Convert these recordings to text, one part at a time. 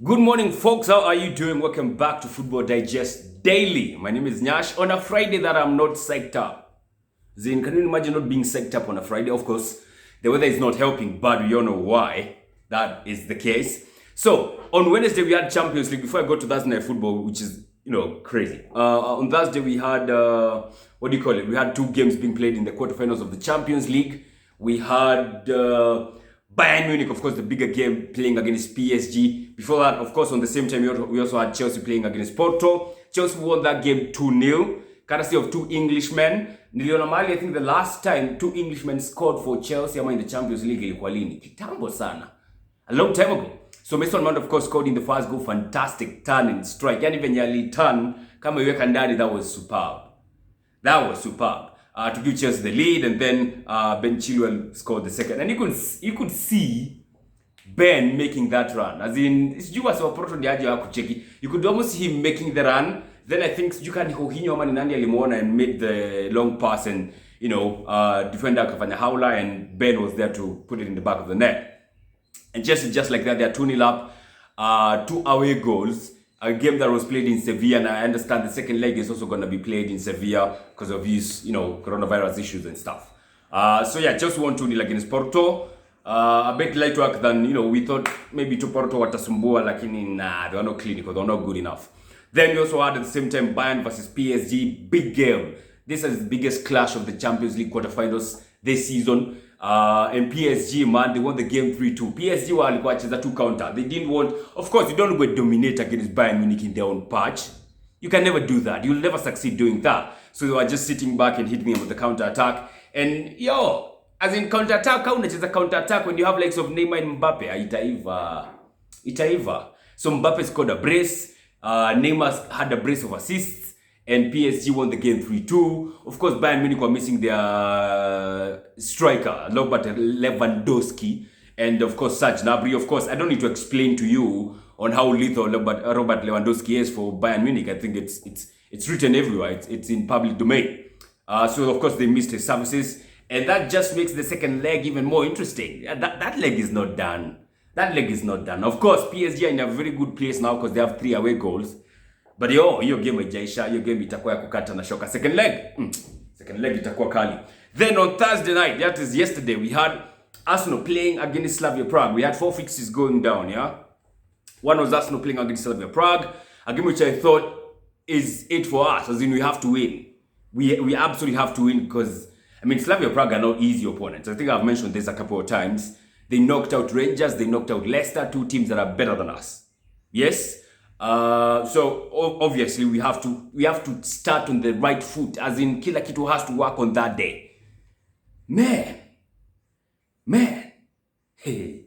Good morning, folks. How are you doing? Welcome back to Football Digest Daily. My name is Nyash. On a Friday that I'm not psyched up. Zin, can you imagine not being psyched up on a Friday? Of course, the weather is not helping, but we all know why that is the case. So, on Wednesday, we had Champions League. Before I go to Thursday Night Football, which is, crazy. On Thursday, we had, We had two games being played in the quarterfinals of the Champions League. We had Bayern Munich, of course, the bigger game, playing against PSG. Before that, of course, on the same time, we also had Chelsea playing against Porto. Chelsea won that game 2-0, courtesy of two Englishmen. Niliona Mali, I think the last time two Englishmen scored for Chelsea in the Champions League ilikuwa lini? Kitambo sana. A long time ago. So Mason Mount, of course, scored in the first goal. Fantastic turn and strike. Yani venye ali-turn, kama iweka ndani, that was superb. That was superb. To give Chelsea the lead, and then Ben Chilwell scored the second. And you could see Ben making that run. As in, you could almost see him making the run. Then I think you can and made the long pass, and defender kafanya haula, and Ben was there to put it in the back of the net. And just like that, they're 2-0 up. Two away goals. A game that was played in Sevilla, and I understand the second leg is also going to be played in Sevilla because of these, coronavirus issues and stuff. Just won 2-0 against Porto. A bit light work than, we thought maybe to Porto watasumbua, lakini nah, they were not clinical, they were not good enough. Then we also had at the same time Bayern versus PSG, big game. This is the biggest clash of the Champions League quarterfinals this season. And PSG, man, they won the game 3-2. PSG walikuwa wacheza two counter. They didn't want, of course, you don't go dominate against Bayern Munich in their own patch. You can never do that. You'll never succeed doing that. So they were just sitting back and hitting them with the counter attack. And as in counter attack, how unacheza counter attack when you have likes of Neymar and Mbappe? Itaiva. So Mbappe scored a brace. Neymar had a brace of assists. And PSG won the game 3-2. Of course, Bayern Munich were missing their striker, Robert Lewandowski, and of course, Serge Gnabry. Of course, I don't need to explain to you on how lethal Robert Lewandowski is for Bayern Munich. I think it's written everywhere. It's in public domain. So of course, they missed his services, and that just makes the second leg even more interesting. That leg is not done. That leg is not done. Of course, PSG are in a very good place now because they have 3 away goals. But hiyo game haijaisha, hiyo game itakuwa ya kukata na shoka. Second leg itakuwa kali. Then on Thursday night, that is yesterday, we had Arsenal playing against Slavia Prague. We had 4 fixtures going down, yeah? One was Arsenal playing against Slavia Prague, a game which I thought is it for us, as in we have to win. We absolutely have to win because, Slavia Prague are not easy opponents. I think I've mentioned this a couple of times. They knocked out Rangers, they knocked out Leicester, 2 teams that are better than us. Yes? So obviously we have to start on the right foot, as in kila kitu has to work on that day. Man, hey.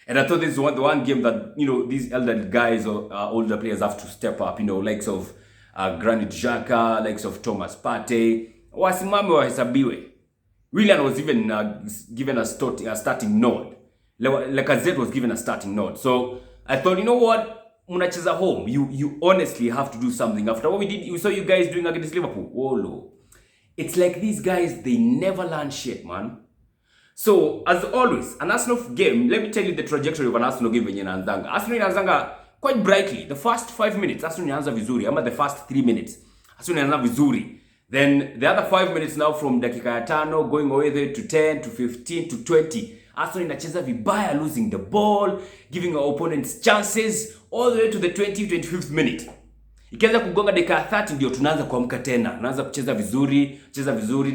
And I thought this is the one game that these elderly guys or older players have to step up. Likes of Granit Xhaka, likes of Thomas Partey, wasimame wahesabiwe. Willian was even given a starting nod. Lacazette was given a starting nod. So I thought, you know what? Munacheza home, you honestly have to do something. After what we saw you guys doing against Liverpool. Whoa. It's like these guys, they never learn shit, man. So, as always, an Arsenal game, let me tell you the trajectory of an Arsenal game when you're Nzanga. Arsenal inaanzanga quite brightly. The first 5 minutes, Arsenal inaanza vizuri. Ama the first 3 minutes, Arsenal inaanza vizuri. Then the other 5 minutes now from dakika ya 5 going away there to 10 to 15 to 20. Arsenal inacheza vibaya, losing the ball, giving our opponents chances all the way to the 25th minute. Ikianza kugonga dakika 30 ndio tunaanza kuamka tena. Tunaanza kucheza vizuri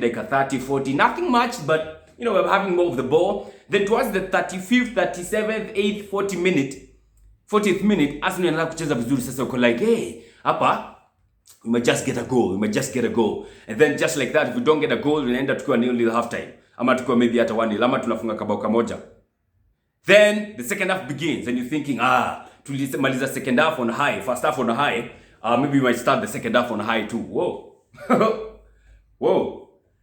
dakika 30, 40, nothing much, but we're having more of the ball. Then towards the 35th, 37th, 8th, 40th minute, Arsenal inaanza kucheza vizuri. Sasa uko like, hey, hapa we might just get a goal. And then just like that, if we don't get a goal, we end up tukiwa nil half time. Ama tukiwa maybe hata 1-0, ama tunafunga kabao kamoja. Then the second half begins and you're thinking, tulimaliza second half on high, first half on high. Maybe we might start the second half on high too. Whoa.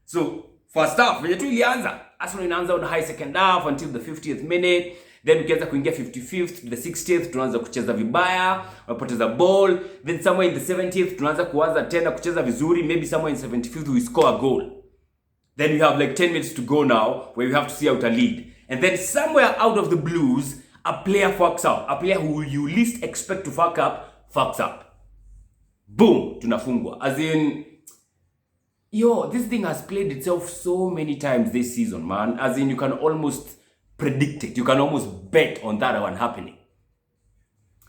So first half, when tu ilianza, Arsenal inaanza on high second half until the 50th minute. Then ukianza kuingia 55th to the 60th, tunaanza kucheza vibaya, unapoteza ball. Then somewhere in the 70th, tunaanza kuanza tena kucheza vizuri. Maybe somewhere in 75th, we score a goal. Then we have like 10 minutes to go now, where we have to see out a lead. And then somewhere out of the blues, A player fucks up. A player who you least expect to fuck up, fucks up. Boom, tunafungwa. As in, yo, this thing has played itself so many times this season, man. As in, you can almost predict it. You can almost bet on that one happening.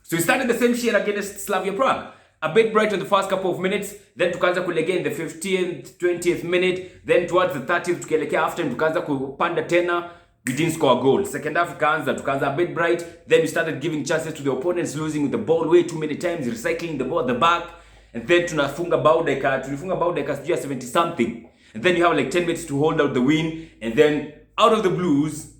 So we started the same shit against Slavia Prague. A bit bright on the first couple of minutes, then tukaanza kulegea in the 15th, 20th minute, then towards the 30th tukielekea after tukaanza kupanda tena, we didn't score a goal. Second half tukaanza a bit bright, then we started giving chances to the opponents, losing with the ball way too many times, recycling the ball at the back, and then tulifunga bao dakika sijui 70 something. And then you have like 10 minutes to hold out the win, and then out of the blues,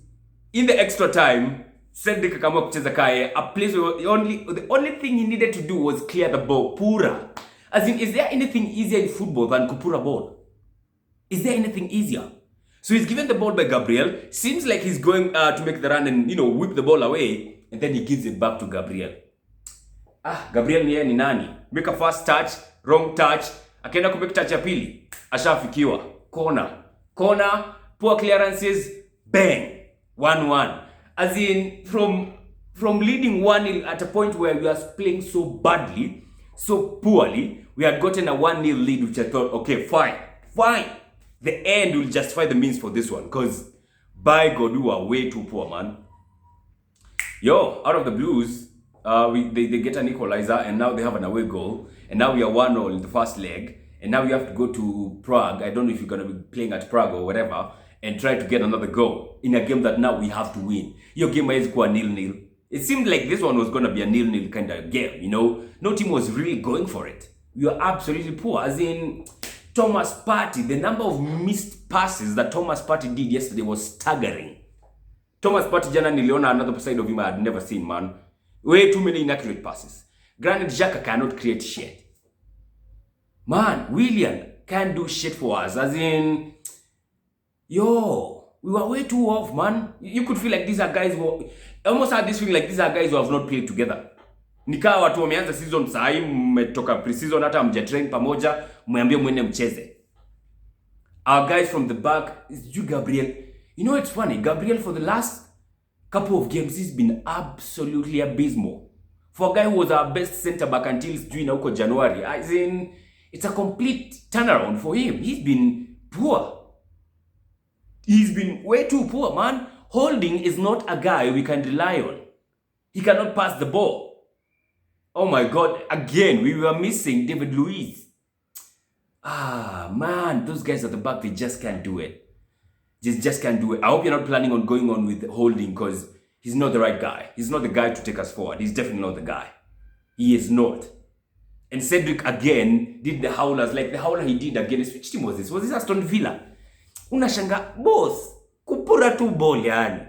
in the extra time, Cedric akaamua kucheza kae, a place where the only thing he needed to do was clear the ball. Pura. As in, is there anything easier in football than kupura ball? Is there anything easier? So he's given the ball by Gabriel. Seems like he's going to make the run and, whip the ball away. And then he gives it back to Gabriel. Gabriel ni nani? Make a first touch, wrong touch. Akaenda kumake touch ya pili. Ashafikiwa. Corner. Poor clearances. Bang. 1-1. As in, from leading 1-0 at a point where we are playing so badly, so poorly, we had gotten a 1-0 lead, which I thought, okay, fine. The end will justify the means for this one, because by God, we were way too poor, man. Yo, out of the blues, they get an equalizer, and now they have an away goal, and now we are 1-0 in the first leg, and now we have to go to Prague. I don't know if you're going to be playing at Prague or whatever, and try to get another goal in a game that now we have to win. Your game is going 0-0. It seemed like this one was going to be a 0-0 kind of game, No team was really going for it. We were absolutely poor. As in, Thomas Partey, the number of missed passes that Thomas Partey did yesterday was staggering. Thomas Partey jana niliona another side of him I had never seen, man. Way too many inaccurate passes. Granted, Xhaka cannot create shit. Man, Willian can't do shit for us. As in, yo, we were way too off, man. You could feel like these are guys who almost had this feeling like these are guys who have not played together. Nikawa watu wameanza season sahi, mmetoka pre-season hata mjatrain pamoja, mmeambia mwende mcheze. Our guys from the back is you Gabriel. It's funny, Gabriel for the last couple of games he's been absolutely abysmal. For a guy who was our best center back until during huko January, as in, it's a complete turnaround for him. He's been poor. He's been way too poor, man. Holding is not a guy we can rely on. He cannot pass the ball. Oh my God, again, we were missing David Luiz. Man, those guys at the back, they just can't do it. Just can't do it. I hope you're not planning on going on with Holding, because he's not the right guy. He's not the guy to take us forward. He's definitely not the guy. He is not. And Cedric again did the howlers, like the howler he did against, which team was this? Was this Aston Villa? Unashanga, boss, kupura tu ball yani.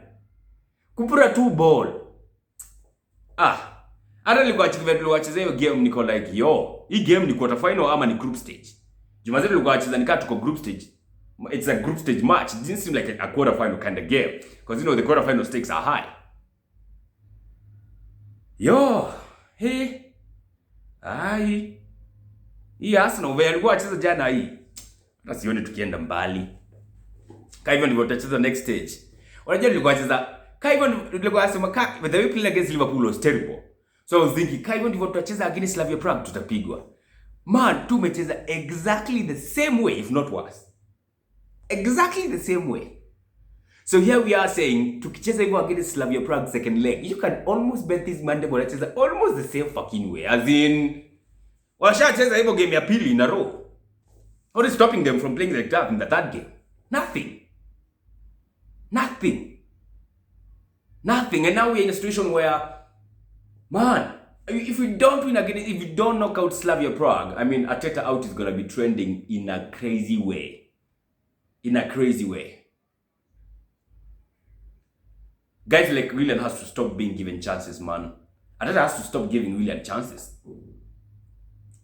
Kupura tu ball. Hata nilikuwa wacheza hiyo game niko like, yo, hii game ni quarter final ama ni group stage. Jumazetu nilikuwa wacheza nikaa tuko group stage. It's a group stage match. It didn't seem like a quarter final kind of game. Because the quarter final stakes are high. Yo, hey. Hii Arsenal vile alikuwa wacheza jana hii. Hata sioni tukienda mbali. Hivyo ndivyo tutacheza next stage. Unajua nilikuwa nacheza hivyo nilikuwa nasema but the way playing against Liverpool was terrible. So I was thinking hivyo ndivyo tutacheza against Slavia Prague tutapigwa. Man, tumecheza exactly the same way, if not worse. Exactly the same way. So here we are saying tukicheza hivyo against Slavia Prague second leg, you can almost bet this Monday wanacheza almost the same fucking way. As in, washacheza hivyo game ya pili in a row. What is stopping them from playing like that in the third game? Nothing. And now we're in a situation where, man, if we don't win again, if we don't knock out Slavia Prague, I mean, Arteta out is going to be trending in a crazy way. Guys like Willian has to stop being given chances, man. Arteta has to stop giving Willian chances.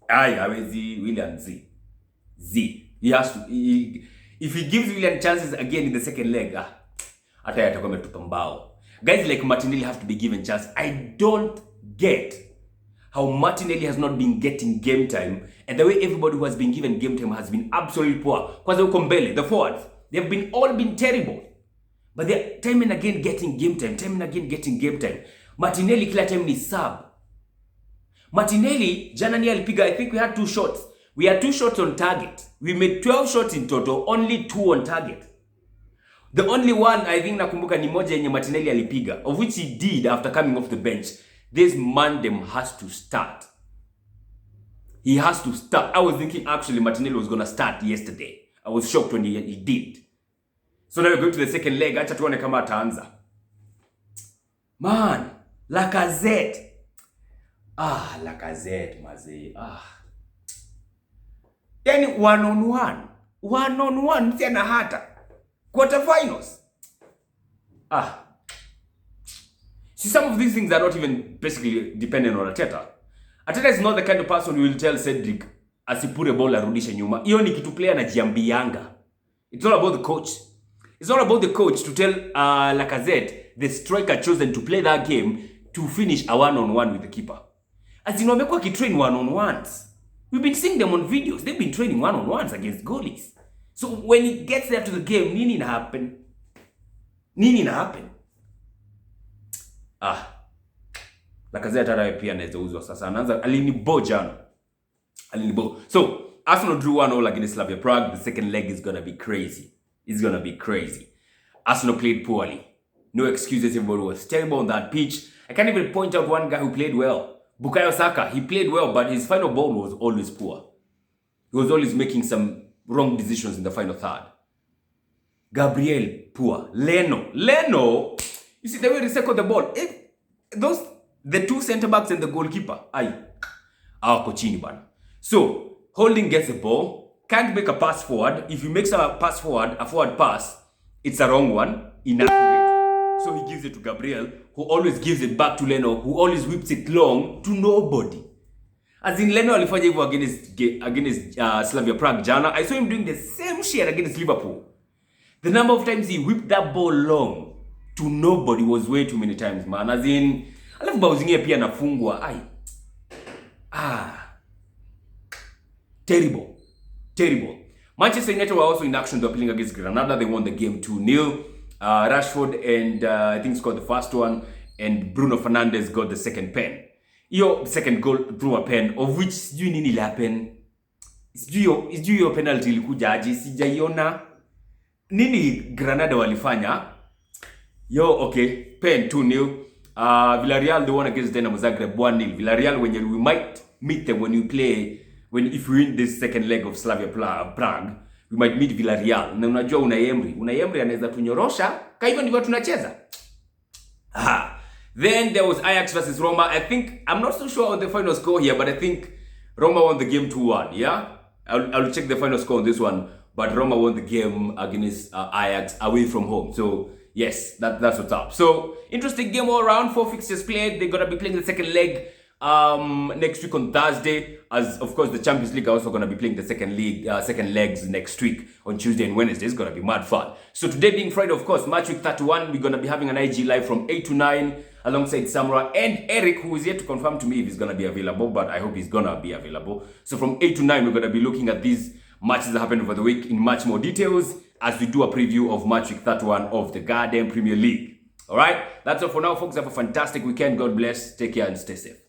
Willian Z. He has to. If he gives Willian chances again in the second leg, hata atakuwa ametupa mbao. Guys like Martinelli have to be given chance. I don't get how Martinelli has not been getting game time, and the way everybody who has been given game time has been absolutely poor. Kwanza uko mbele, the forwards, they've all been terrible. But they're time and again getting game time. Martinelli kila time ni sub. Martinelli, jana ni alipiga, I think we had 2 shots. We had 2 shots on target. We made 12 shots in total, only 2 on target. The only one I think nakumbuka ni moja yenye Martinelli alipiga, of which he did after coming off the bench. This Mandem has to start. He has to start. I was thinking actually Martinelli was going to start yesterday. I was shocked when he did. So now we're going to the second leg. Acha tuone kama ataanza. Man, Lacazette. Lacazette, mazee. Yani one on one tena hata quarterfinals. See, some of these things are not even basically dependent on Arteta. Arteta is not the kind of person who will tell Cedric asipure ball arudishe nyuma. Hiyo ni kitu player anajiambianga. It's all about the coach. It's all about the coach to tell Lacazette, the striker chosen to play that game, to finish a one-on-one with the keeper. As in, wamekuwa kitrain one-on-ones. We've been seeing them on videos. They've been training one-on-ones against goalies. So when it gets there to the game, nini na happen? Lacazette hata pia anaweza uzwa sasa. Anaanza alinibo jana. So Arsenal drew 1-0 against Slavia Prague. The second leg is gonna be crazy. It's gonna be crazy. Arsenal played poorly. No excuses. Everybody was terrible on that pitch. I can't even point out one guy who played well. Bukayo Saka, he played well, but his final ball was always poor. He was always making some wrong decisions in the final third. Gabriel, poor. Leno, you see the way they circle the ball. The 2 center backs and the goalkeeper, chini bana. So Holding gets the ball, can't make a pass forward. If he makes a pass forward, a forward pass, it's a wrong one, inaccurate. So he gives it to Gabriel, who always gives it back to Leno, who always whips it long to nobody. As in, Leno alifanya hivyo against Slavia Prague jana. I saw him doing the same shit against Liverpool. The number of times he whipped that ball long to nobody was way too many times, man. As in, alafu bao zingine pia nafungwa. Terrible. Manchester United were also in action. They were playing against Granada. They won the game 2-0. Rashford and I think scored the first one, and Bruno Fernandes got the second pen. The second goal through a pen, of which sijui nini ila pen. Sijui yo penalty ilikuja aje, sijaiona. Nini Granada walifanya? Okay, pen 2-0. Villareal, they won against Dinamo Zagreb 1-0. Villareal, when we might meet them if we win this second leg of Slavia Prague, we might meet Villareal. Na unajua Unai Emery anaweza tunyorosha, ka hivyo ndivyo tunacheza. Then there was Ajax versus Roma. I'm not so sure on the final score here, but I think Roma won the game 2-1, yeah? I'll check the final score on this one, but Roma won the game against Ajax away from home. So, yes, that's what's up. So, interesting game all around. 4 fixtures played. They're going to be playing the second leg next week on Thursday, as of course the Champions League are also going to be playing the second legs next week on Tuesday and Wednesday. It's going to be mad fun. So today being Friday, of course, Matchweek 31, we're going to be having an IG live from 8 to 9 alongside Samra and Eric, who is yet to confirm to me if he's going to be available, but I hope he's going to be available. So from 8 to 9, we're going to be looking at these matches that happened over the week in much more details as we do a preview of Matchweek 31 of the goddamn Premier League. All right, that's all for now, folks. Have a fantastic weekend. God bless. Take care and stay safe.